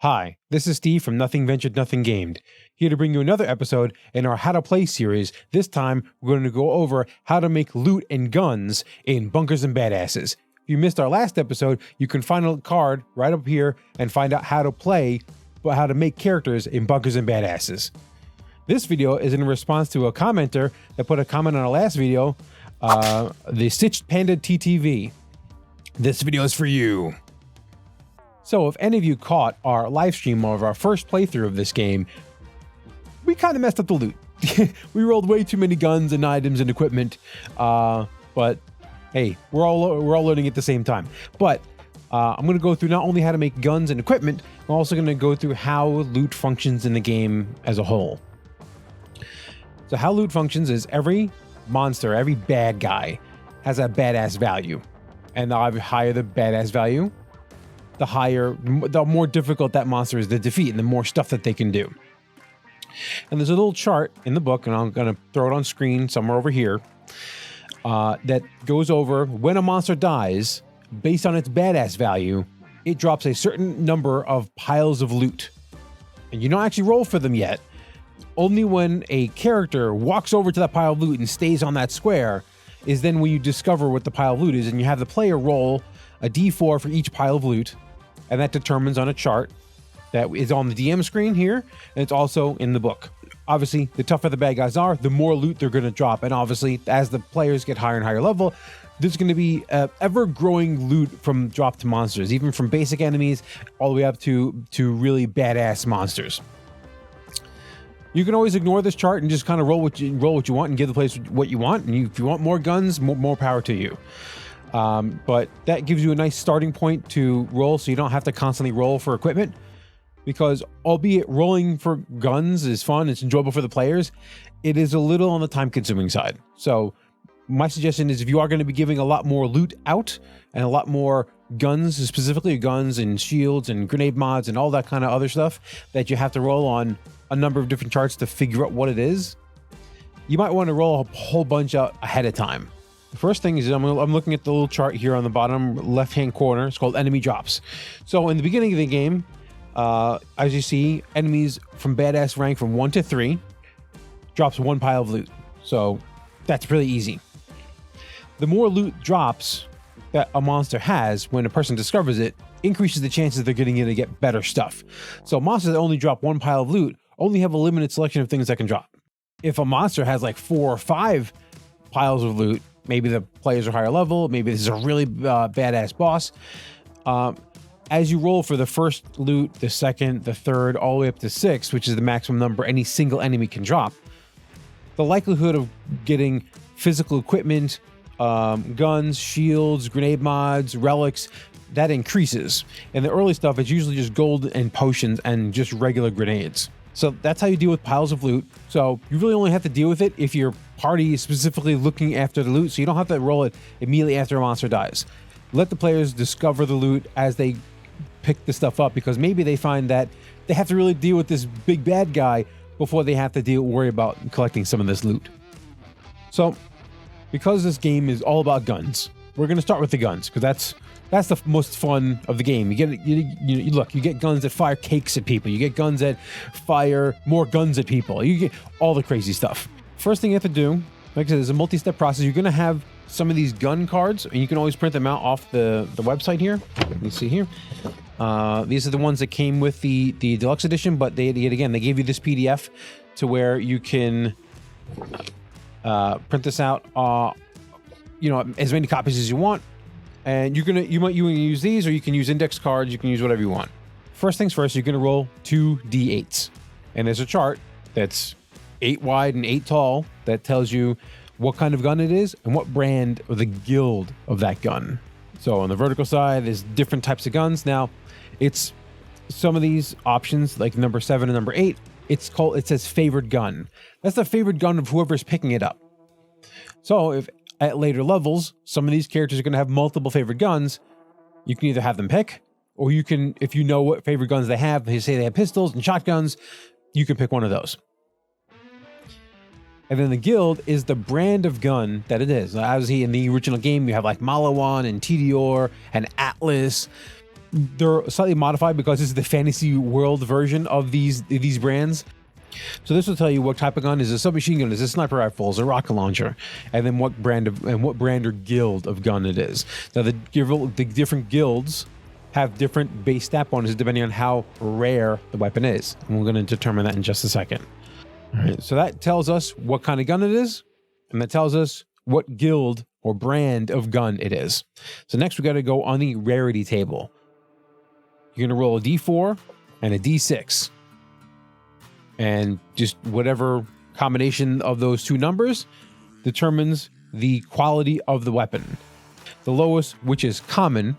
Hi, this is Steve from Nothing Ventured, Nothing Gamed, here to bring you another episode in our How to Play series. This time, we're going to go over how to make loot and guns in Bunkers and Badasses. If you missed our last episode, you can find a card right up here and find out how to play, but how to make characters in Bunkers and Badasses. This video is in response to a commenter that put a comment on our last video, the Stitched Panda TTV. This video is for you. So if any of you caught our live stream of our first playthrough of this game, we kind of messed up the loot. We rolled way too many guns and items and equipment, but hey, we're all learning at the same time. But I'm going to go through not only how to make guns and equipment, I'm also going to go through how loot functions in the game as a whole. So how loot functions is every monster, every bad guy has a badass value, and the higher the badass value, the more difficult that monster is to defeat and the more stuff that they can do. And there's a little chart in the book, and I'm going to throw it on screen somewhere over here, that goes over when a monster dies, based on its badass value, it drops a certain number of piles of loot. And you don't actually roll for them yet. Only when a character walks over to that pile of loot and stays on that square is then when you discover what the pile of loot is, and you have the player roll a d4 for each pile of loot. And that determines on a chart that is on the DM screen here, and it's also in the book. Obviously, the tougher the bad guys are, the more loot they're going to drop. And obviously, as the players get higher and higher level, there's going to be ever-growing loot from drop to monsters, even from basic enemies all the way up to really badass monsters. You can always ignore this chart and just kind of roll what you want and give the players what you want. And if you want more guns, more power to you. But that gives you a nice starting point to roll, so you don't have to constantly roll for equipment, because albeit rolling for guns is fun, it's enjoyable for the players, it is a little on the time-consuming side. So my suggestion is, if you are going to be giving a lot more loot out and a lot more guns, specifically guns and shields and grenade mods and all that kind of other stuff that you have to roll on a number of different charts to figure out what it is, you might want to roll a whole bunch out ahead of time. The first thing is I'm looking at the little chart here on the bottom left-hand corner. It's called enemy drops. So in the beginning of the game, as you see, enemies from badass rank from 1 to 3 drops 1 pile of loot. So that's really easy. The more loot drops that a monster has when a person discovers it increases the chances they're getting in to get better stuff. So monsters that only drop 1 pile of loot only have a limited selection of things that can drop. If a monster has like 4 or 5 piles of loot, maybe the players are higher level, maybe this is a really badass boss. As you roll for the first loot, the second, the third, all the way up to 6, which is the maximum number any single enemy can drop, the likelihood of getting physical equipment, guns, shields, grenade mods, relics, that increases. And the early stuff is usually just gold and potions and just regular grenades. So that's how you deal with piles of loot. So you really only have to deal with it if your party is specifically looking after the loot, so you don't have to roll it immediately after a monster dies. Let the players discover the loot as they pick the stuff up, because maybe they find that they have to really deal with this big bad guy before they have to worry about collecting some of this loot. So because this game is all about guns, we're going to start with the guns, because that's the most fun of the game. You get guns that fire cakes at people. You get guns that fire more guns at people. You get all the crazy stuff. First thing you have to do, like I said, is a multi-step process. You're going to have some of these gun cards, and you can always print them out off the website here. Let me see here. These are the ones that came with the deluxe edition, but they gave you this PDF to where you can print this out, as many copies as you want. And you might use these, or you can use index cards. You can use whatever you want. First things first, you're going to roll 2 d8s. And there's a chart that's 8 wide and 8 tall that tells you what kind of gun it is and what brand or the guild of that gun. So on the vertical side, there's different types of guns. Now, it's some of these options, like number 7 and number 8, it says favored gun. That's the favorite gun of whoever's picking it up. So if at later levels, some of these characters are going to have multiple favorite guns, you can either have them pick, or you can, if you know what favorite guns they have, they say they have pistols and shotguns, you can pick one of those. And then the guild is the brand of gun that it is. Obviously, in the original game, you have like Malawan and TDR and Atlas. they're slightly modified because this is the fantasy world version of these brands. So this will tell you what type of gun is a submachine gun, is a sniper rifle, is a rocket launcher, and then what brand or guild of gun it is. Now the different guilds have different base stat bonuses depending on how rare the weapon is, and we're going to determine that in just a second. All right, so that tells us what kind of gun it is, and that tells us what guild or brand of gun it is. So next we got to go on the rarity table. You're going to roll a d4 and a d6. And just whatever combination of those two numbers determines the quality of the weapon. The lowest, which is common,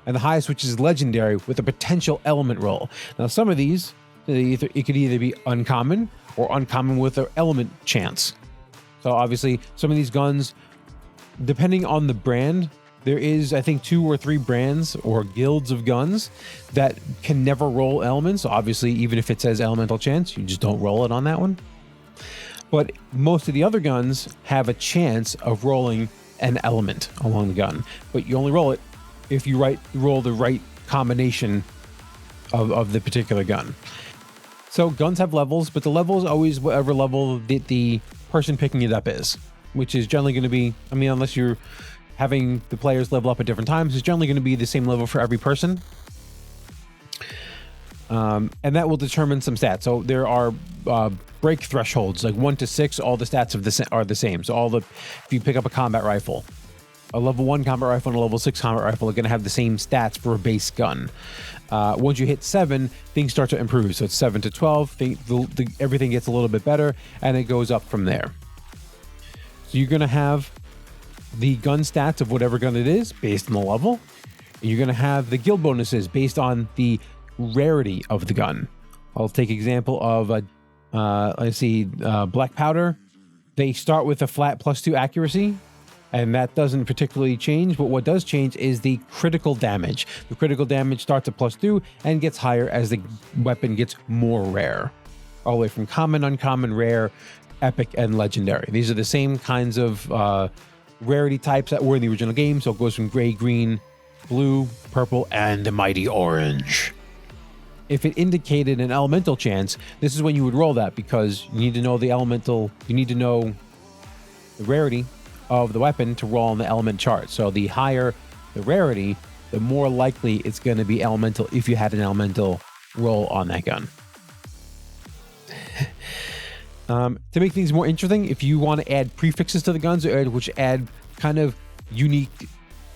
and the highest, which is legendary, with a potential element roll. Now, some of these, it could either be uncommon or uncommon with an element chance. So obviously, some of these guns, depending on the brand, there is, I think, 2 or 3 brands or guilds of guns that can never roll elements. Obviously, even if it says elemental chance, you just don't roll it on that one. But most of the other guns have a chance of rolling an element along the gun. But you only roll it if you roll the right combination of the particular gun. So guns have levels, but the level is always whatever level the person picking it up is, which is generally going to be, I mean, unless you're having the players level up at different times, is generally going to be the same level for every person. And that will determine some stats. So there are break thresholds, like 1 to 6, all the stats are the same. So if you pick up a combat rifle, a level 1 combat rifle and a level 6 combat rifle are going to have the same stats for a base gun. Once you hit 7, things start to improve. So it's 7 to 12, everything gets a little bit better, and it goes up from there. So you're going to have the gun stats of whatever gun it is based on the level. You're going to have the guild bonuses based on the rarity of the gun. I'll take example of black powder. They start with a flat +2 accuracy, and that doesn't particularly change, but what does change is the critical damage. The critical damage starts at +2 and gets higher as the weapon gets more rare, all the way from common, uncommon, rare, epic, and legendary. These are the same kinds of rarity types that were in the original game. So it goes from gray, green, blue, purple, and the mighty orange. If it indicated an elemental chance, this is when you would roll that, because you need to know you need to know the rarity of the weapon to roll on the element chart. So the higher the rarity, the more likely it's going to be elemental if you had an elemental roll on that gun. To make things more interesting, if you want to add prefixes to the guns, which add kind of unique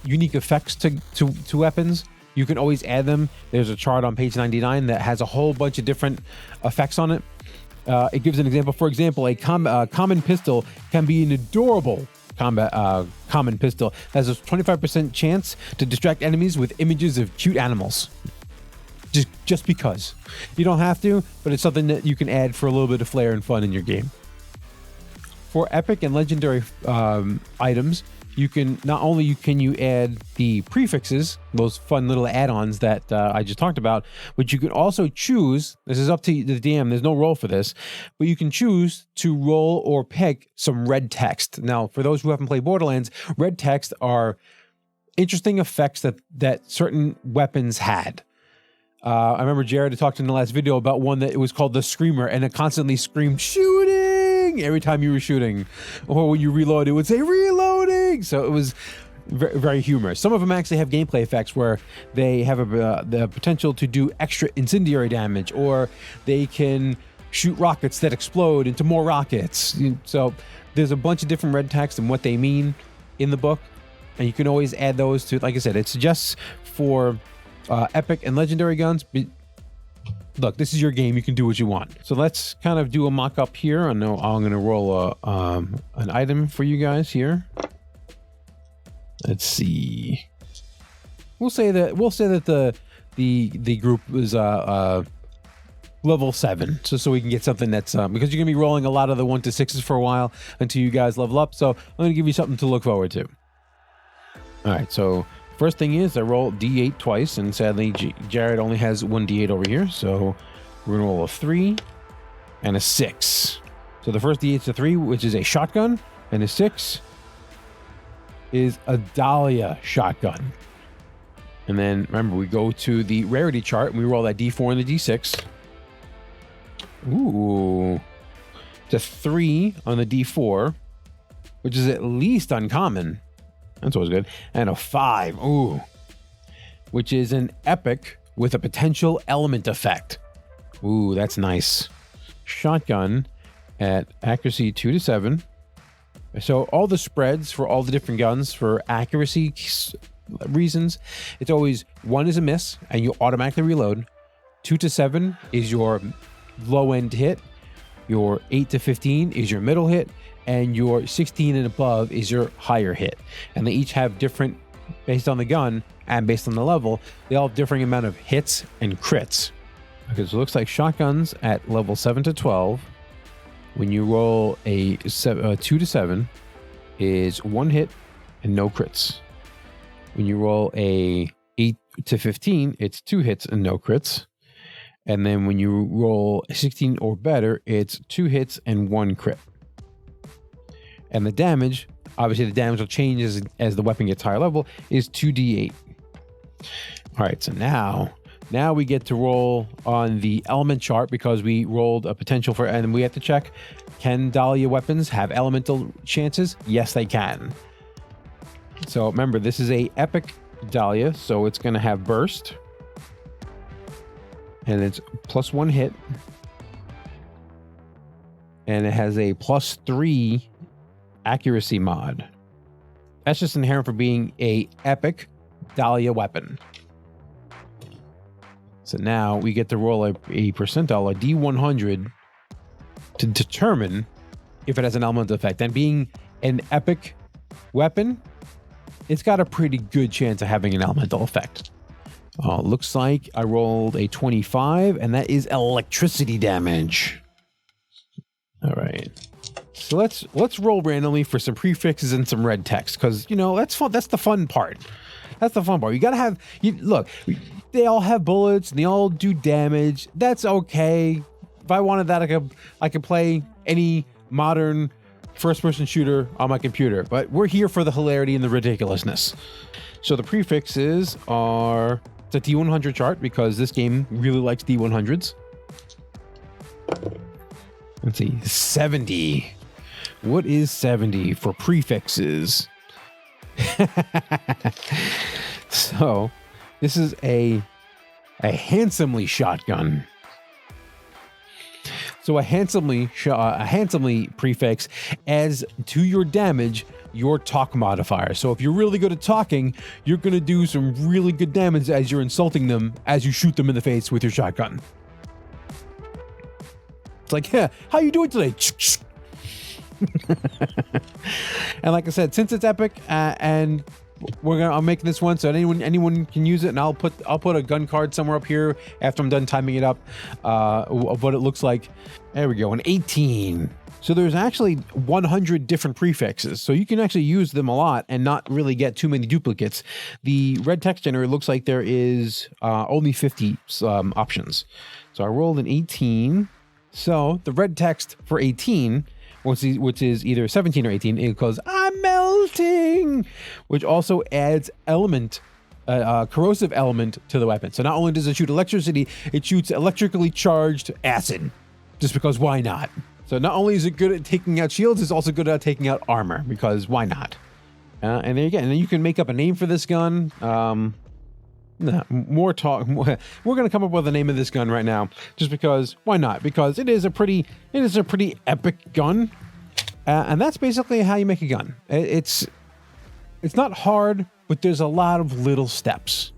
effects to weapons, you can always add them. There's a chart on page 99 that has a whole bunch of different effects on it. It gives an example. For example, a common pistol can be an adorable common pistol that has a 25% chance to distract enemies with images of cute animals. Just because. You don't have to, but it's something that you can add for a little bit of flair and fun in your game. For epic and legendary items, you can not only can you add the prefixes, those fun little add-ons that I just talked about, but you can also choose, this is up to the DM, there's no roll for this, but you can choose to roll or pick some red text. Now, for those who haven't played Borderlands, red text are interesting effects that certain weapons had. I remember Jared had talked in the last video about one that it was called the Screamer, and it constantly screamed shooting every time you were shooting, or when you reload it would say reloading. So it was very, very humorous. Some of them actually have gameplay effects where they have the potential to do extra incendiary damage, or they can shoot rockets that explode into more rockets. So there's a bunch of different red text and what they mean in the book, and you can always add those to, like I said, it suggests for epic and legendary guns. Look, this is your game. You can do what you want. So let's kind of do a mock-up here. I know I'm going to roll an item for you guys here. Let's see. We'll say that the group is level 7, so we can get something that's because you're going to be rolling a lot of the 1 to 6s for a while until you guys level up. So I'm going to give you something to look forward to. All right, so first thing is I roll D8 twice, and sadly Jared only has 1 D8 over here, so we're gonna roll a 3 and a 6. So the first D8 is a 3, which is a shotgun, and a 6 is a Dahlia shotgun. And then remember, we go to the rarity chart and we roll that D4 and the D6. Ooh. It's a 3 on the D4, which is at least uncommon. That's always good. And a 5. Ooh. Which is an epic with a potential element effect. Ooh, that's nice. Shotgun at accuracy 2 to 7. So all the spreads for all the different guns for accuracy reasons, it's always 1 is a miss and you automatically reload. 2 to 7 is your low end hit. Your 8 to 15 is your middle hit, and your 16 and above is your higher hit. And they each have different, based on the gun and based on the level, they all have differing amount of hits and crits. Okay, so it looks like shotguns at level 7 to 12, when you roll a 2 to 7, is 1 hit and no crits. When you roll a 8 to 15, it's 2 hits and no crits. And then when you roll 16 or better, it's 2 hits and 1 crit. And the damage, obviously the damage will change as the weapon gets higher level, is 2d8. All right, so now we get to roll on the element chart because we rolled a potential for, and we have to check, can Dahlia weapons have elemental chances? Yes, they can. So remember, this is a epic Dahlia, so it's going to have burst. And it's +1 hit. And it has a +3 accuracy mod. That's just inherent for being a epic Dahlia weapon. So now we get to roll a percentile, a D100, to determine if it has an elemental effect. And being an epic weapon, it's got a pretty good chance of having an elemental effect. Looks like I rolled a 25, and that is electricity damage. All right. So let's roll randomly for some prefixes and some red text, because, you know, that's fun. That's the fun part. That's the fun part. You gotta have, look, they all have bullets and they all do damage. That's okay. If I wanted that, I could play any modern first-person shooter on my computer. But we're here for the hilarity and the ridiculousness. So the prefixes are, it's a D100 chart because this game really likes D100s. Let's see, 70. What is 70 for prefixes? So this is a handsomely shotgun. So a handsomely prefix adds to your damage your talk modifier. So if you're really good at talking, you're going to do some really good damage as you're insulting them as you shoot them in the face with your shotgun. It's like, yeah, how you doing today? And like I said, since it's epic, and I'm making this one so anyone can use it, and I'll put a gun card somewhere up here after I'm done timing it up of what it looks like. There we go, an 18. So there's actually 100 different prefixes, so you can actually use them a lot and not really get too many duplicates. The red text generator looks like there is only 50 options. So I rolled an 18. So the red text for 18, which is either 17 or 18, it goes, I'm melting, which also adds corrosive element to the weapon. So not only does it shoot electricity, it shoots electrically charged acid, just because why not? So not only is it good at taking out shields, it's also good at taking out armor, because why not? And there you go. And then you can make up a name for this gun. More talk. We're going to come up with the name of this gun right now, just because why not? Because it is a pretty epic gun, and that's basically how you make a gun. It's not hard, but there's a lot of little steps.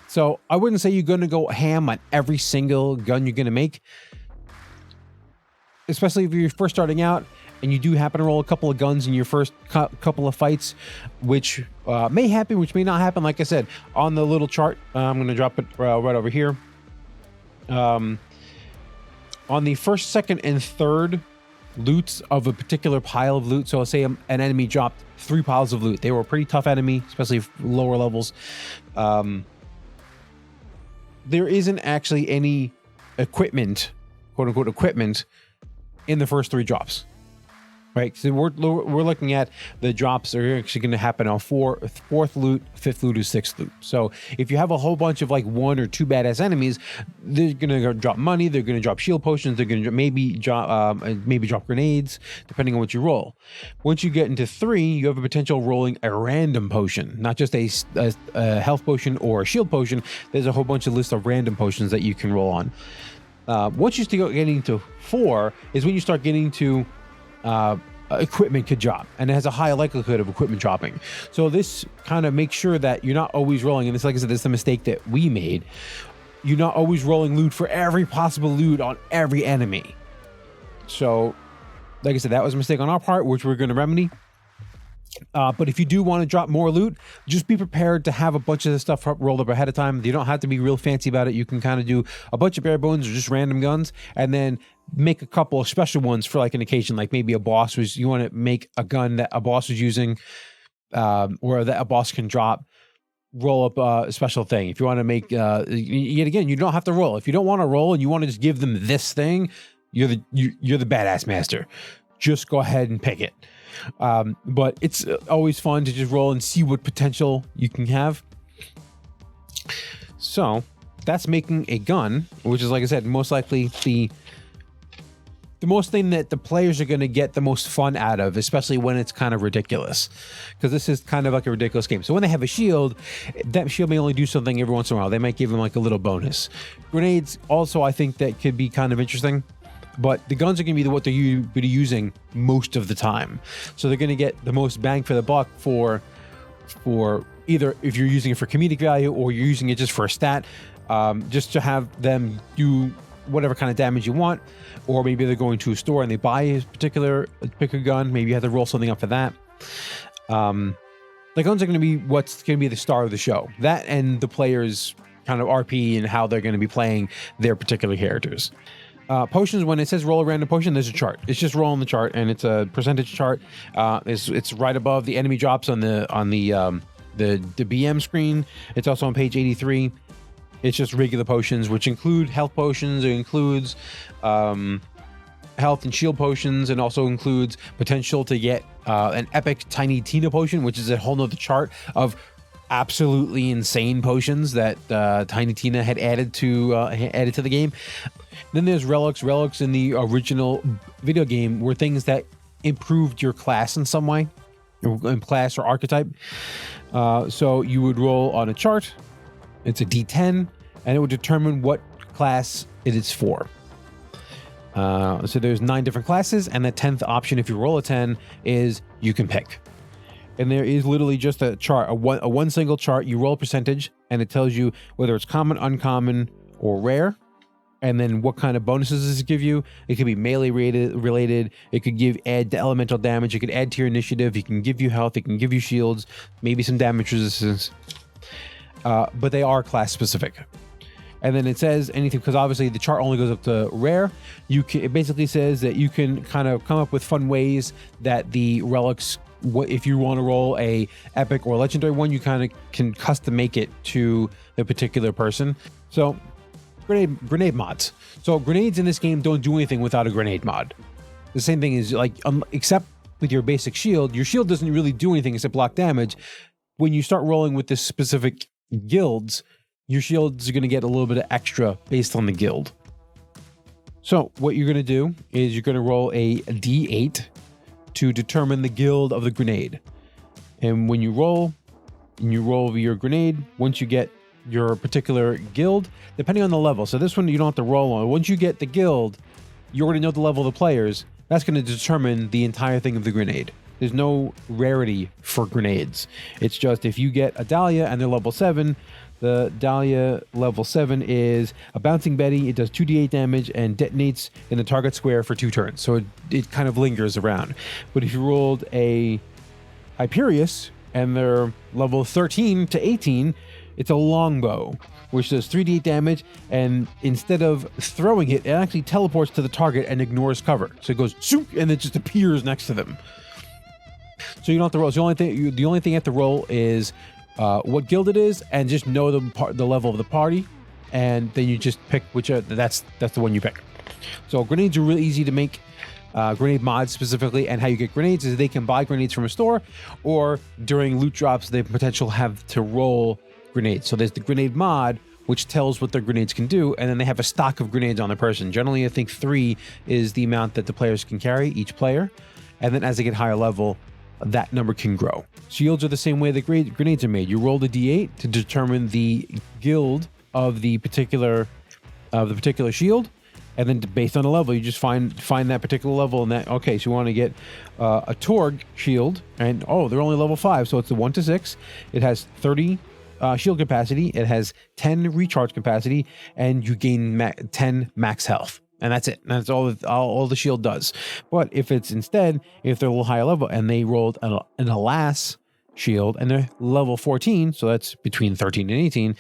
So I wouldn't say you're going to go ham on every single gun you're going to make, especially if you're first starting out and you do happen to roll a couple of guns in your first couple of fights, which may happen, which may not happen. Like I said, on the little chart, I'm going to drop it right over here. On the first, second, and third loots of a particular pile of loot, so I'll say an enemy dropped 3 piles of loot. They were a pretty tough enemy, especially lower levels. There isn't actually any equipment, quote-unquote equipment, in the first 3 drops. right? So we're looking at the drops are actually going to happen on fourth loot, fifth loot, or sixth loot. So if you have a whole bunch of like 1 or 2 badass enemies, they're going to drop money, they're going to drop shield potions, they're going to maybe drop grenades, depending on what you roll. Once you get into 3, you have a potential rolling a random potion, not just a health potion or a shield potion. There's a whole bunch of list of random potions that you can roll on. Once you start getting to 4 is when you start getting to equipment could drop, and it has a high likelihood of equipment dropping. So this kind of makes sure that you're not always rolling, and this, like I said, this is the mistake that we made. You're not always rolling loot for every possible loot on every enemy. So, like I said, that was a mistake on our part, which we're going to remedy. But if you do want to drop more loot, just be prepared to have a bunch of this stuff rolled up ahead of time. You don't have to be real fancy about it. You can kind of do a bunch of bare bones or just random guns, and then make a couple of special ones for like an occasion, like maybe a boss was, you want to make a gun that a boss was using, or that a boss can drop. Roll up a special thing. If you want to make, yet again, you don't have to roll. If you don't want to roll and you want to just give them this thing, you're the badass master. Just go ahead and pick it. But it's always fun to just roll and see what potential you can have. So that's making a gun, which is, like I said, most likely the most thing that the players are going to get the most fun out of, especially when it's kind of ridiculous, because this is kind of like a ridiculous game. So when they have a shield, that shield may only do something every once in a while. They might give them like a little bonus. Grenades also, I think that could be kind of interesting. But the guns are going to be what they're using most of the time. So they're going to get the most bang for the buck for either if you're using it for comedic value or you're using it just for a stat, just to have them do whatever kind of damage you want. Or maybe they're going to a store and they buy a pick a gun. Maybe you have to roll something up for that. The guns are going to be what's going to be the star of the show. That and the players' kind of RP and how they're going to be playing their particular characters. Potions, when it says roll a random potion, there's a chart. It's just rolling the chart, and it's a percentage chart. It's right above the enemy drops on the BM screen. It's also on page 83. It's just regular potions, which include health potions. It includes health and shield potions, and also includes potential to get an epic Tiny Tina potion, which is a whole nother chart of absolutely insane potions that Tiny Tina had added to the game. Then there's relics. Relics in the original video game were things that improved your class in some way, class or archetype. So you would roll on a chart. It's a D10, and it would determine what class it is for. So there's 9 different classes, and the 10th option, if you roll a 10, is you can pick. And there is literally just a chart, a one single chart. You roll a percentage, and it tells you whether it's common, uncommon, or rare, and then what kind of bonuses does it give you. It could be melee related. It could add to elemental damage. It could add to your initiative. It can give you health. It can give you shields, maybe some damage resistance. But they are class specific. And then it says anything, because obviously the chart only goes up to rare. It basically says that you can kind of come up with fun ways that the relics, if you want to roll a epic or legendary one, you kind of can custom make it to the particular person. So grenade mods. So grenades in this game don't do anything without a grenade mod. The same thing is like, except with your basic shield, your shield doesn't really do anything except block damage. When you start rolling with this specific guilds, your shields are going to get a little bit of extra based on the guild. So what you're going to do is you're going to roll a D8 to determine the guild of the grenade. And when you roll your grenade, once you get your particular guild, depending on the level. So this one you don't have to roll on. Once you get the guild, you already know the level of the players. That's going to determine the entire thing of the grenade. There's no rarity for grenades. It's just if you get a Dahlia and they're level 7, the Dahlia level 7 is a bouncing Betty. It does 2d8 damage and detonates in the target square for 2 turns. So it kind of lingers around. But if you rolled a Hyperius and they're level 13 to 18, it's a longbow, which does 3d8 damage, and instead of throwing it, it actually teleports to the target and ignores cover. So it goes zoom, and it just appears next to them. So you don't have to roll. So the only thing you have to roll is what guild it is, and just know the level of the party, and then you just pick which. That's the one you pick. So grenades are really easy to make. grenade mods specifically, and how you get grenades is they can buy grenades from a store, or during loot drops, they potentially have to roll grenades. So there's the grenade mod, which tells what their grenades can do, and then they have a stock of grenades on their person. Generally, I think 3 is the amount that the players can carry, each player, and then as they get higher level, that number can grow. Shields are the same way that grenades are made. You roll the d8 to determine the guild of the particular shield, and then based on the level, you just find that particular level, and that, okay, so you want to get a Torg shield, and they're only level 5, so it's the 1 to 6. It has 30 shield capacity, it has 10 recharge capacity, and you gain 10 max health. And that's it. That's all the shield does. But if they're a little higher level and they rolled an Alas shield and they're level 14, so that's between 13 and 18,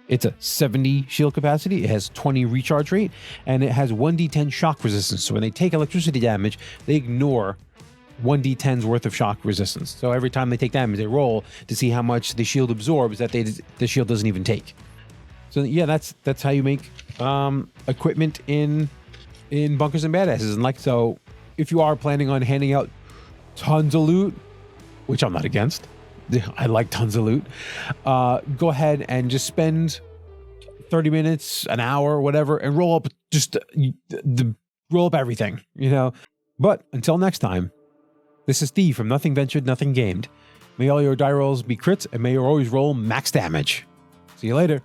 it's a 70 shield capacity, it has 20 recharge rate, and it has 1d10 shock resistance. So when they take electricity damage, they ignore 1d10's worth of shock resistance. So every time they take damage, they roll to see how much the shield absorbs that the shield doesn't even take. So yeah, that's how you make equipment in Bunkers and Badasses. And so if you are planning on handing out tons of loot, which I'm not against, I like tons of loot, go ahead and just spend 30 minutes, an hour, whatever, and roll up roll up everything, But until next time, this is Steve from Nothing Ventured, Nothing Gamed. May all your die rolls be crits, and may you always roll max damage. See you later.